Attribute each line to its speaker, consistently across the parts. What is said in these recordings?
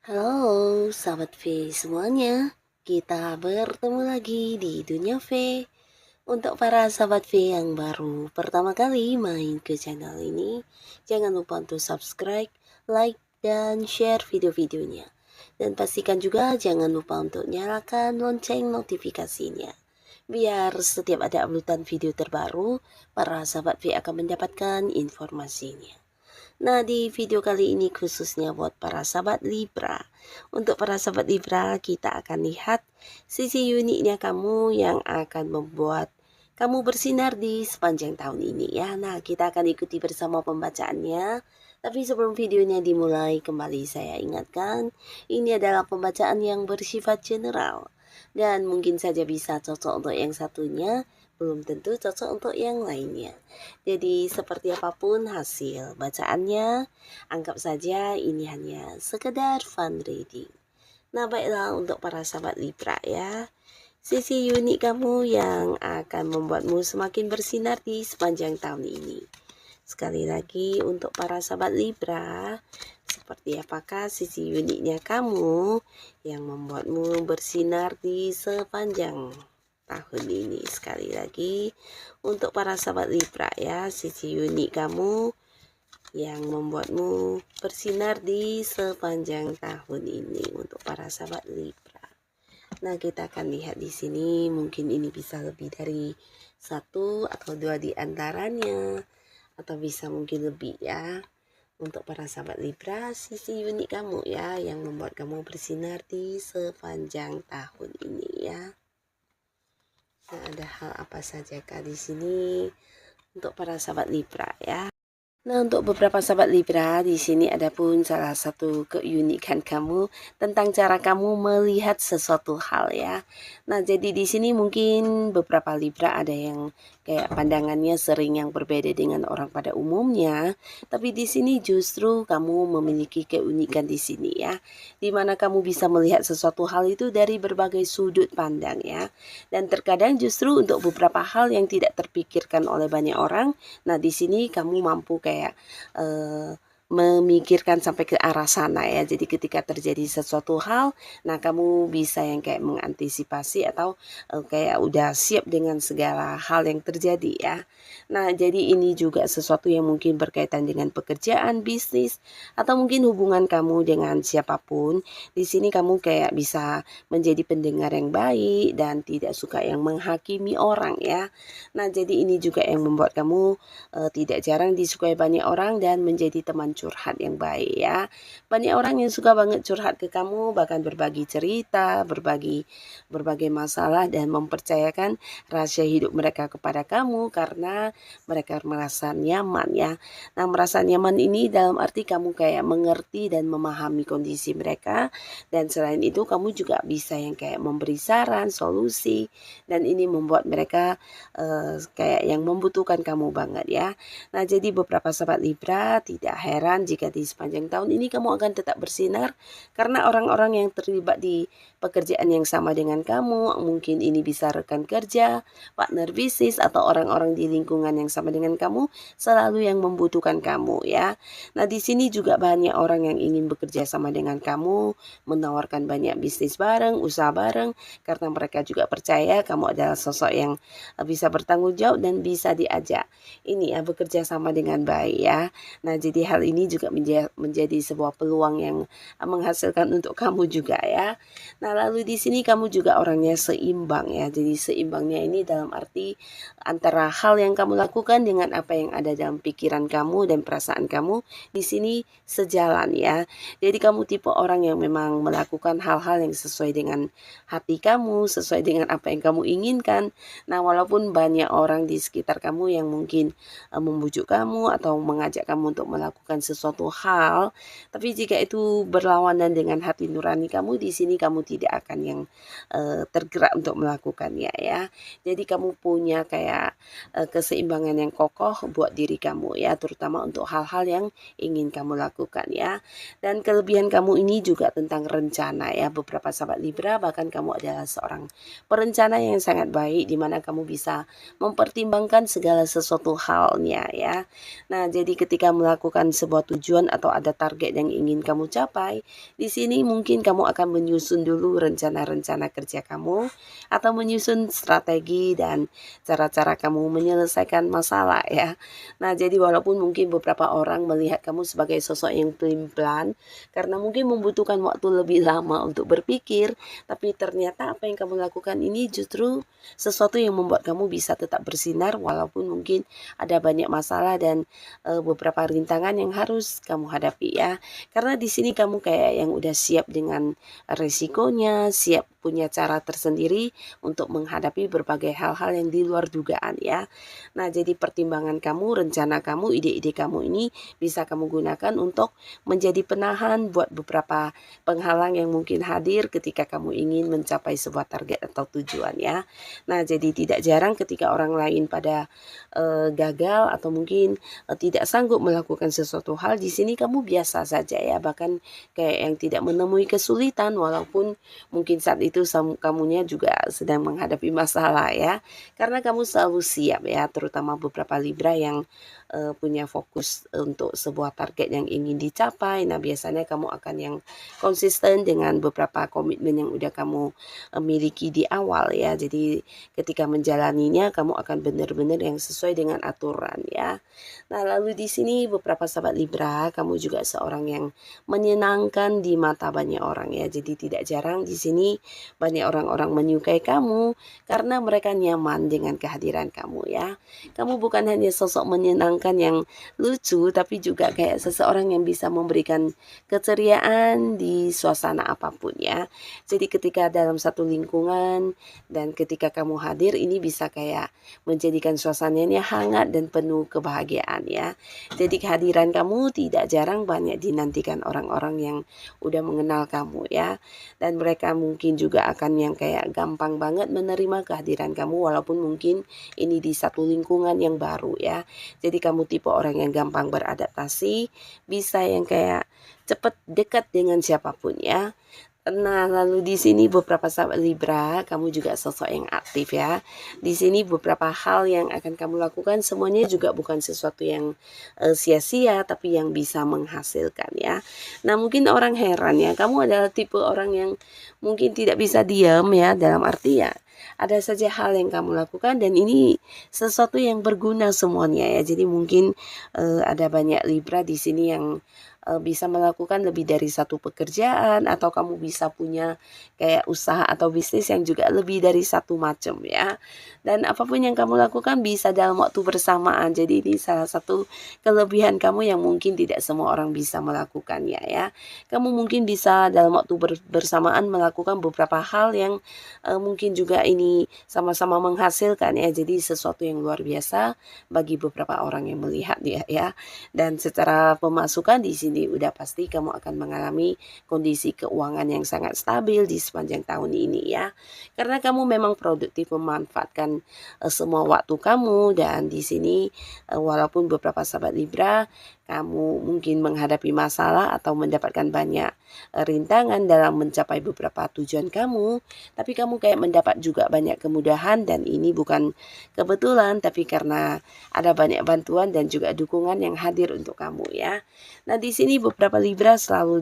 Speaker 1: Halo, sahabat V semuanya. Kita bertemu lagi di Dunia V. Untuk para sahabat V yang baru pertama kali main ke channel ini, jangan lupa untuk subscribe, like, dan share video-videonya. Dan pastikan juga jangan lupa untuk nyalakan lonceng notifikasinya. Biar setiap ada uploadan video terbaru, para sahabat V akan mendapatkan informasinya. Nah, di video kali ini khususnya buat para sahabat Libra. Untuk para sahabat Libra, kita akan lihat sisi uniknya kamu yang akan membuat kamu bersinar di sepanjang tahun ini ya. Nah, kita akan ikuti bersama pembacaannya. Tapi sebelum videonya dimulai, kembali saya ingatkan, ini adalah pembacaan yang bersifat general. Dan mungkin saja bisa cocok untuk yang satunya, belum tentu cocok untuk yang lainnya. Jadi seperti apapun hasil bacaannya, anggap saja ini hanya sekedar fun reading. Nah, baiklah untuk para sahabat Libra ya. Sisi unik kamu yang akan membuatmu semakin bersinar di sepanjang tahun ini. Sekali lagi untuk para sahabat Libra, seperti apakah sisi uniknya kamu yang membuatmu bersinar di sepanjang tahun ini? Sekali lagi untuk para sahabat Libra ya, sisi unik kamu yang membuatmu bersinar di sepanjang tahun ini untuk para sahabat Libra. Nah, kita akan lihat di sini, mungkin ini bisa lebih dari satu atau dua di antaranya, atau bisa mungkin lebih ya. Untuk para sahabat Libra, sisi unik kamu ya yang membuat kamu bersinar di sepanjang tahun ini ya. Nah, ada hal apa saja kah di sini untuk para sahabat Libra ya? Nah, untuk beberapa sahabat Libra, di sini ada pun salah satu keunikan kamu tentang cara kamu melihat sesuatu hal ya. Nah, jadi di sini mungkin beberapa Libra ada yang kayak pandangannya sering yang berbeda dengan orang pada umumnya, tapi di sini justru kamu memiliki keunikan di sini ya, di mana kamu bisa melihat sesuatu hal itu dari berbagai sudut pandang ya. Dan terkadang justru untuk beberapa hal yang tidak terpikirkan oleh banyak orang, nah di sini kamu mampu kayak memikirkan sampai ke arah sana ya. Jadi ketika terjadi sesuatu hal, nah kamu bisa yang kayak mengantisipasi atau kayak udah siap dengan segala hal yang terjadi ya. Nah, jadi ini juga sesuatu yang mungkin berkaitan dengan pekerjaan, bisnis, atau mungkin hubungan kamu dengan siapapun. Di sini kamu kayak bisa menjadi pendengar yang baik dan tidak suka yang menghakimi orang ya. Nah, jadi ini juga yang membuat kamu tidak jarang disukai banyak orang dan menjadi teman curhat yang baik ya. Banyak orang yang suka banget curhat ke kamu, bahkan berbagi cerita, berbagi berbagai masalah dan mempercayakan rahasia hidup mereka kepada kamu karena mereka merasa nyaman ya. Nah, merasa nyaman ini dalam arti kamu kayak mengerti dan memahami kondisi mereka, dan selain itu kamu juga bisa yang kayak memberi saran, solusi, dan ini membuat mereka kayak yang membutuhkan kamu banget ya. Nah, jadi beberapa sahabat Libra tidak heran jika di sepanjang tahun ini kamu akan tetap bersinar karena orang-orang yang terlibat di pekerjaan yang sama dengan kamu, mungkin ini bisa rekan kerja, partner bisnis, atau orang-orang di lingkungan yang sama dengan kamu, selalu yang membutuhkan kamu ya. Nah, di sini juga banyak orang yang ingin bekerja sama dengan kamu, menawarkan banyak bisnis bareng, usaha bareng, karena mereka juga percaya kamu adalah sosok yang bisa bertanggung jawab dan bisa diajak ini ya bekerja sama dengan baik ya. Nah, jadi hal ini juga menjadi sebuah peluang yang menghasilkan untuk kamu juga ya. Nah, lalu di sini kamu juga orangnya seimbang ya. Jadi seimbangnya ini dalam arti antara hal yang kamu lakukan dengan apa yang ada dalam pikiran kamu dan perasaan kamu di sini sejalan ya. Jadi kamu tipe orang yang memang melakukan hal-hal yang sesuai dengan hati kamu, sesuai dengan apa yang kamu inginkan. Nah, walaupun banyak orang di sekitar kamu yang mungkin membujuk kamu atau mengajak kamu untuk melakukan melakukan sesuatu hal, tapi jika itu berlawanan dengan hati nurani kamu, di sini kamu tidak akan yang tergerak untuk melakukannya ya. Jadi kamu punya kayak keseimbangan yang kokoh buat diri kamu ya, terutama untuk hal-hal yang ingin kamu lakukan ya. Dan kelebihan kamu ini juga tentang rencana ya. Beberapa sahabat Libra, bahkan kamu adalah seorang perencana yang sangat baik, di mana kamu bisa mempertimbangkan segala sesuatu halnya ya. Nah, jadi ketika melakukan sebuah tujuan atau ada target yang ingin kamu capai, di sini mungkin kamu akan menyusun dulu rencana-rencana kerja kamu atau menyusun strategi dan cara-cara kamu menyelesaikan masalah ya. Nah, jadi walaupun mungkin beberapa orang melihat kamu sebagai sosok yang pelin-pelan karena mungkin membutuhkan waktu lebih lama untuk berpikir, tapi ternyata apa yang kamu lakukan ini justru sesuatu yang membuat kamu bisa tetap bersinar walaupun mungkin ada banyak masalah dan beberapa rintangan yang harus kamu hadapi ya. Karena di sini kamu kayak yang udah siap dengan resikonya, siap punya cara tersendiri untuk menghadapi berbagai hal-hal yang di luar dugaan ya. Nah, jadi pertimbangan kamu, rencana kamu, ide-ide kamu ini bisa kamu gunakan untuk menjadi penahan buat beberapa penghalang yang mungkin hadir ketika kamu ingin mencapai sebuah target atau tujuan ya. Nah, jadi tidak jarang ketika orang lain pada gagal atau mungkin tidak sanggup melakukan sesuatu hal, di sini kamu biasa saja ya, bahkan kayak yang tidak menemui kesulitan walaupun mungkin saat itu kamunya juga sedang menghadapi masalah ya. Karena kamu selalu siap ya, terutama beberapa Libra yang punya fokus untuk sebuah target yang ingin dicapai. Nah, biasanya kamu akan yang konsisten dengan beberapa komitmen yang udah kamu miliki di awal ya. Jadi ketika menjalaninya kamu akan benar-benar yang sesuai dengan aturan ya. Nah, lalu di sini beberapa sahabat Libra, kamu juga seorang yang menyenangkan di mata banyak orang ya. Jadi tidak jarang di sini banyak orang-orang menyukai kamu karena mereka nyaman dengan kehadiran kamu ya. Kamu bukan hanya sosok menyenangkan yang lucu, tapi juga kayak seseorang yang bisa memberikan keceriaan di suasana apapun ya. Jadi ketika dalam satu lingkungan dan ketika kamu hadir, ini bisa kayak menjadikan suasananya hangat dan penuh kebahagiaan ya. Jadi kehadiran kamu tidak jarang banyak dinantikan orang-orang yang udah mengenal kamu ya. Dan mereka mungkin juga akan yang kayak gampang banget menerima kehadiran kamu walaupun mungkin ini di satu lingkungan yang baru ya. Jadi kamu tipe orang yang gampang beradaptasi, bisa yang kayak cepat dekat dengan siapapun ya. Nah, lalu di sini beberapa sahabat Libra, kamu juga sosok yang aktif ya. Di sini beberapa hal yang akan kamu lakukan semuanya juga bukan sesuatu yang sia-sia, tapi yang bisa menghasilkan ya. Nah, mungkin orang heran ya, kamu adalah tipe orang yang mungkin tidak bisa diam ya, dalam arti ya ada saja hal yang kamu lakukan dan ini sesuatu yang berguna semuanya ya. Jadi mungkin ada banyak Libra di sini yang bisa melakukan lebih dari satu pekerjaan atau kamu bisa punya kayak usaha atau bisnis yang juga lebih dari satu macam ya. Dan apapun yang kamu lakukan bisa dalam waktu bersamaan. Jadi ini salah satu kelebihan kamu yang mungkin tidak semua orang bisa melakukannya ya. Kamu mungkin bisa dalam waktu bersamaan melakukan beberapa hal yang mungkin juga ini sama-sama menghasilkan ya. Jadi sesuatu yang luar biasa bagi beberapa orang yang melihat ya. Dan secara pemasukan di sini udah pasti kamu akan mengalami kondisi keuangan yang sangat stabil di sepanjang tahun ini ya. Karena kamu memang produktif memanfaatkan semua waktu kamu dan di sini walaupun beberapa sahabat Libra kamu mungkin menghadapi masalah atau mendapatkan banyak rintangan dalam mencapai beberapa tujuan kamu, tapi kamu kayak mendapat juga banyak kemudahan dan ini bukan kebetulan tapi karena ada banyak bantuan dan juga dukungan yang hadir untuk kamu ya. Nah, di sini beberapa Libra selalu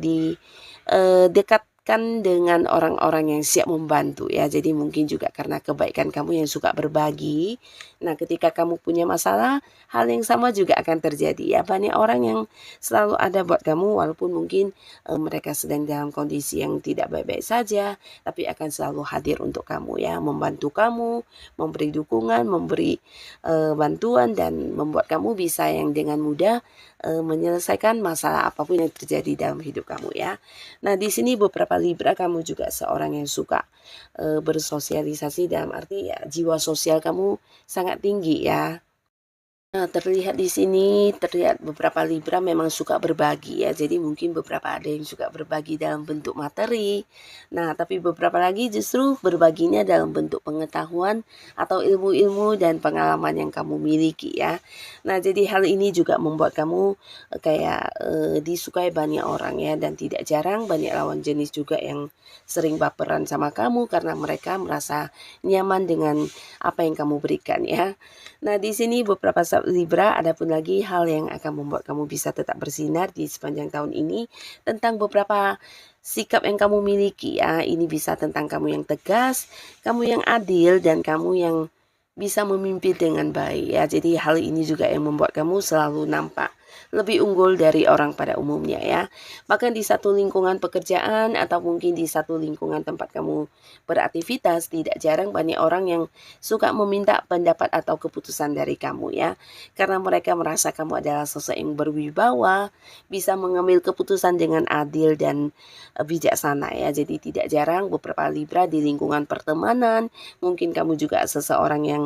Speaker 1: dekatkan dengan orang-orang yang siap membantu ya. Jadi mungkin juga karena kebaikan kamu yang suka berbagi. Nah, ketika kamu punya masalah, hal yang sama juga akan terjadi ya. Banyak orang yang selalu ada buat kamu walaupun mungkin mereka sedang dalam kondisi yang tidak baik-baik saja, tapi akan selalu hadir untuk kamu ya, membantu kamu, memberi dukungan, memberi bantuan dan membuat kamu bisa yang dengan mudah menyelesaikan masalah apapun yang terjadi dalam hidup kamu ya. Nah, di sini beberapa Libra kamu juga seorang yang suka bersosialisasi dalam arti ya jiwa sosial kamu sangat tinggi ya. Nah, terlihat di sini, terlihat beberapa Libra memang suka berbagi ya, jadi mungkin beberapa ada yang suka berbagi dalam bentuk materi. Nah, tapi beberapa lagi justru berbaginya dalam bentuk pengetahuan atau ilmu-ilmu dan pengalaman yang kamu miliki ya. Nah, jadi hal ini juga membuat kamu kayak disukai banyak orang ya, dan tidak jarang banyak lawan jenis juga yang sering baperan sama kamu karena mereka merasa nyaman dengan apa yang kamu berikan ya. Nah, di sini beberapa sahabat Libra, ada pun lagi hal yang akan membuat kamu bisa tetap bersinar di sepanjang tahun ini tentang beberapa sikap yang kamu miliki ya. Ini bisa tentang kamu yang tegas, kamu yang adil, dan kamu yang bisa memimpin dengan baik ya. Jadi hal ini juga yang membuat kamu selalu nampak lebih unggul dari orang pada umumnya ya. Bahkan di satu lingkungan pekerjaan atau mungkin di satu lingkungan tempat kamu beraktivitas, tidak jarang banyak orang yang suka meminta pendapat atau keputusan dari kamu ya. Karena mereka merasa kamu adalah sosok yang berwibawa, bisa mengambil keputusan dengan adil dan bijaksana ya. Jadi tidak jarang beberapa Libra di lingkungan pertemanan, mungkin kamu juga seseorang yang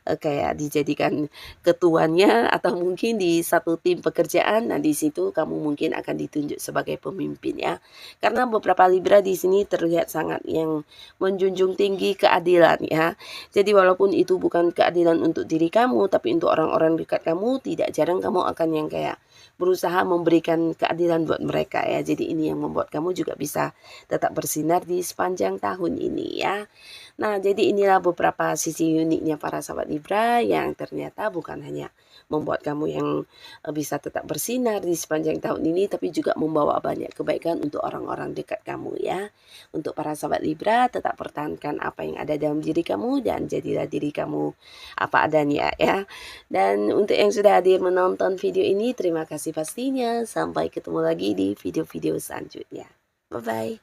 Speaker 1: kayak dijadikan ketuanya atau mungkin di satu tim pekerjaan. Nah, di situ kamu mungkin akan ditunjuk sebagai pemimpin ya. Karena beberapa Libra di sini terlihat sangat yang menjunjung tinggi keadilan ya. Jadi walaupun itu bukan keadilan untuk diri kamu, tapi untuk orang-orang dekat kamu, tidak jarang kamu akan yang kayak berusaha memberikan keadilan buat mereka ya. Jadi ini yang membuat kamu juga bisa tetap bersinar di sepanjang tahun ini ya. Nah, jadi inilah beberapa sisi uniknya para sahabat Libra yang ternyata bukan hanya membuat kamu yang bisa tetap bersinar di sepanjang tahun ini, tapi juga membawa banyak kebaikan untuk orang-orang dekat kamu ya. Untuk para sahabat Libra, tetap pertahankan apa yang ada dalam diri kamu dan jadilah diri kamu apa adanya ya. Dan untuk yang sudah hadir menonton video ini, terima kasih pastinya. Sampai ketemu lagi di video-video selanjutnya. Bye-bye.